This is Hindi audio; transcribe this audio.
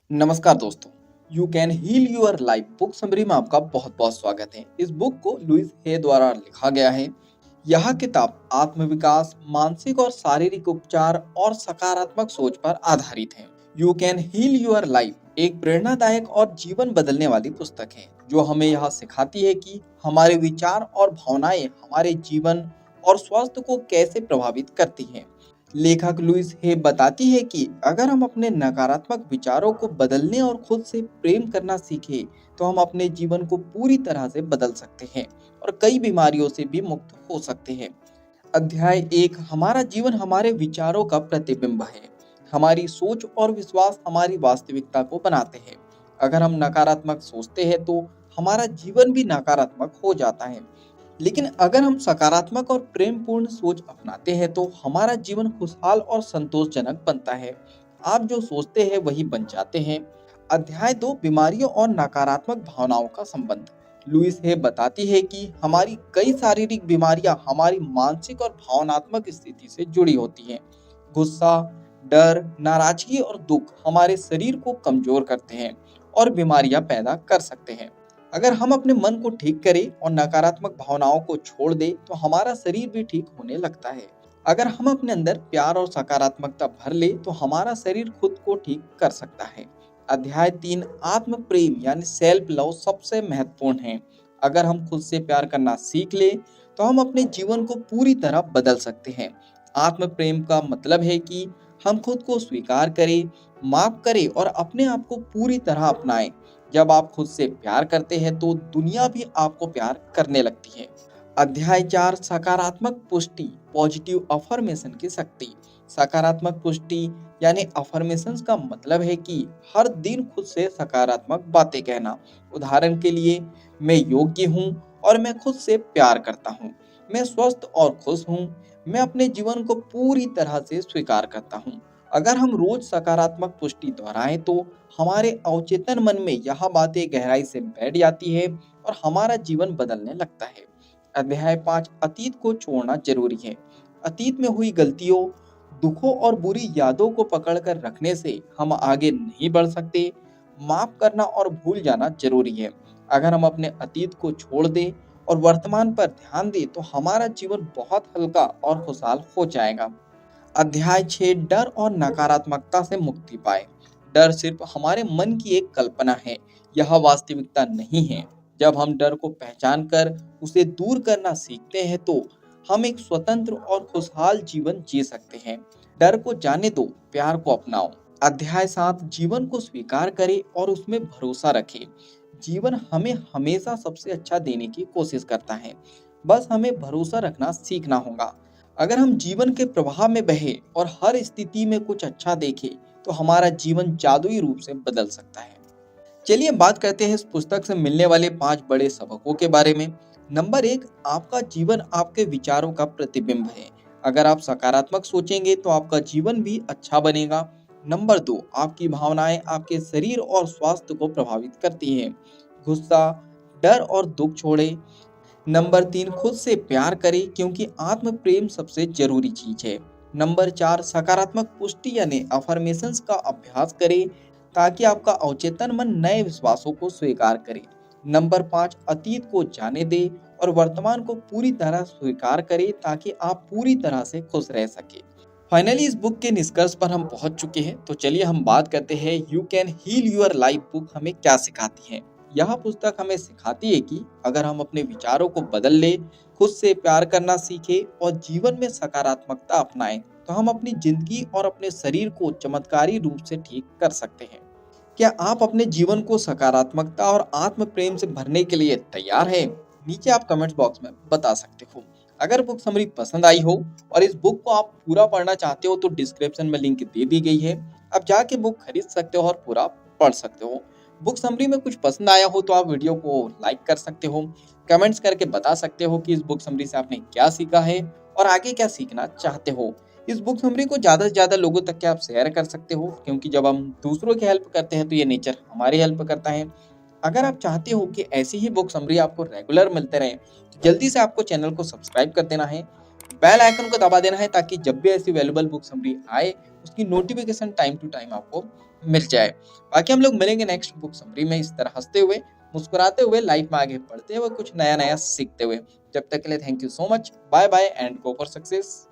नमस्कार दोस्तों। You can heal your life book summary में आपका बहुत बहुत स्वागत है। इस बुक को लुइस हे द्वारा लिखा गया है। यह किताब आत्मविकास, मानसिक और शारीरिक उपचार और सकारात्मक सोच पर आधारित है। You can heal your life एक प्रेरणादायक और जीवन बदलने वाली पुस्तक है जो हमें यह सिखाती है कि हमारे विचार और भावनाएं हमारे जीवन और स्वास्थ्य को कैसे प्रभावित करती हैं। लेखक लुइस हे बताती है कि अगर हम अपने नकारात्मक विचारों को बदलने और खुद से प्रेम करना सीखें तो हम अपने जीवन को पूरी तरह से बदल सकते हैं और कई बीमारियों से भी मुक्त हो सकते हैं। अध्याय 1, हमारा जीवन हमारे विचारों का प्रतिबिंब है। हमारी सोच और विश्वास हमारी वास्तविकता को बनाते हैं। अगर हम नकारात्मक सोचते हैं तो हमारा जीवन भी नकारात्मक हो जाता है। लेकिन अगर हम सकारात्मक और प्रेमपूर्ण सोच अपनाते हैं तो हमारा जीवन खुशहाल और संतोषजनक बनता है। आप जो सोचते हैं वही बन जाते हैं। अध्याय 2, बीमारियों और नकारात्मक भावनाओं का संबंध। लुइस हे बताती है कि हमारी कई शारीरिक बीमारियां हमारी मानसिक और भावनात्मक स्थिति से जुड़ी होती हैं। गुस्सा, डर, नाराजगी और दुख हमारे शरीर को कमजोर करते हैं और बीमारियां पैदा कर सकते हैं। अगर हम अपने मन को ठीक करें और नकारात्मक भावनाओं को छोड़ दें तो हमारा शरीर भी ठीक होने लगता है। अगर हम अपने अंदर प्यार और सकारात्मकता भर ले तो हमारा शरीर खुद को ठीक कर सकता है। अध्याय 3, आत्म प्रेम यानी सेल्फ लव सबसे महत्वपूर्ण है। अगर हम खुद से प्यार करना सीख ले तो हम अपने जीवन को पूरी तरह बदल सकते हैं। आत्म प्रेम का मतलब है कि हम खुद को स्वीकार करें, माफ करें और अपने आप को पूरी तरह अपनाएं। जब आप खुद से प्यार करते हैं तो दुनिया भी आपको प्यार करने लगती है। अध्याय 4, सकारात्मक पुष्टि पॉजिटिव अफर्मेशन की शक्ति। सकारात्मक पुष्टि यानी अफर्मेशंस का मतलब है कि हर दिन खुद से सकारात्मक बातें कहना। उदाहरण के लिए, मैं योग्य हूँ और मैं खुद से प्यार करता हूँ। मैं स्वस्थ और खुश हूँ। मैं अपने जीवन को पूरी तरह से स्वीकार करता हूँ। अगर हम रोज सकारात्मक पुष्टि दोहराएं तो हमारे अवचेतन मन में यह बातें गहराई से बैठ जाती है और हमारा जीवन बदलने लगता है। अध्याय 5, अतीत को छोड़ना जरूरी है। अतीत में हुई गलतियों, दुखों और बुरी यादों को पकड़कर रखने से हम आगे नहीं बढ़ सकते। माफ करना और भूल जाना जरूरी है। अगर हम अपने अतीत को छोड़ दें और वर्तमान पर ध्यान दें तो हमारा जीवन बहुत हल्का और खुशहाल हो जाएगा। अध्याय 6, डर और नकारात्मकता से मुक्ति पाए। डर सिर्फ हमारे मन की एक कल्पना है, यह वास्तविकता नहीं है। जब हम डर को पहचान कर उसे दूर करना सीखते हैं तो हम एक स्वतंत्र और खुशहाल जीवन जी सकते हैं। डर को जाने दो, प्यार को अपनाओ। अध्याय 7, जीवन को स्वीकार करें और उसमें भरोसा रखें। जीवन हमें हमेशा सबसे अच्छा देने की कोशिश करता है, बस हमें भरोसा रखना सीखना होगा। अगर हम जीवन के प्रवाह में बहे और हर स्थिति में कुछ अच्छा देखें तो हमारा जीवन जादुई रूप से बदल सकता है। चलिए बात करते हैं इस पुस्तक से मिलने वाले 5 बड़े सबकों के बारे में। नंबर 1, आपका जीवन आपके विचारों का प्रतिबिंब है। अगर आप सकारात्मक सोचेंगे तो आपका जीवन भी अच्छा बनेगा। नंबर 2, आपकी भावनाएं आपके शरीर और स्वास्थ्य को प्रभावित करती हैं। गुस्सा, डर और दुख छोड़ें। नंबर 3, खुद से प्यार करें क्योंकि आत्म प्रेम सबसे जरूरी चीज है। नंबर 4, सकारात्मक पुष्टि यानी अफर्मेशंस का अभ्यास करें ताकि आपका अवचेतन मन नए विश्वासों को स्वीकार करे। नंबर 5, अतीत को जाने दे और वर्तमान को पूरी तरह स्वीकार करें ताकि आप पूरी तरह से खुश रह सके। फाइनली इस बुक के निष्कर्ष पर हम पहुंच चुके हैं, तो चलिए हम बात करते हैं you can heal your life book हमें क्या सिखाती है। यह पुस्तक हमें सिखाती है कि अगर हम अपने विचारों को बदल ले, खुद से प्यार करना सीखे और जीवन में सकारात्मकता अपनाएं तो हम अपनी जिंदगी और अपने शरीर को चमत्कारी रूप से ठीक कर सकते हैं। क्या आप अपने जीवन को सकारात्मकता और आत्म प्रेम से भरने के लिए तैयार हैं? नीचे आप कमेंट्स बॉक्स में बता सकते हो। अगर बुक समरी पसंद आई हो और इस बुक को आप पूरा पढ़ना चाहते हो तो डिस्क्रिप्शन में लिंक दे दी गई है, आप जाके बुक खरीद सकते हो और पूरा पढ़ सकते हो। बुक समरी में कुछ पसंद आया हो तो आप वीडियो को लाइक कर सकते हो, कमेंट्स करके बता सकते हो कि इस बुक समरी से आपने क्या सीखा है और आगे क्या सीखना चाहते हो। इस बुक समरी को ज़्यादा से ज़्यादा लोगों तक के आप शेयर कर सकते हो क्योंकि जब हम दूसरों की हेल्प करते हैं तो ये नेचर हमारी हेल्प करता है। अगर आप चाहते हो कि ऐसी ही बुक समरी आपको रेगुलर मिलते रहे तो जल्दी से आपको चैनल को सब्सक्राइब कर देना है, बेल आइकन को दबा देना है ताकि जब भी ऐसी वैल्यूबल बुक समरी आए उसकी नोटिफिकेशन टाइम टू टाइम आपको मिल जाए। बाकी हम लोग मिलेंगे नेक्स्ट बुक समरी में इस तरह हंसते हुए, मुस्कुराते हुए, लाइफ में आगे बढ़ते हुए, कुछ नया नया सीखते हुए। जब तक के लिए thank you so much, bye bye and go for success.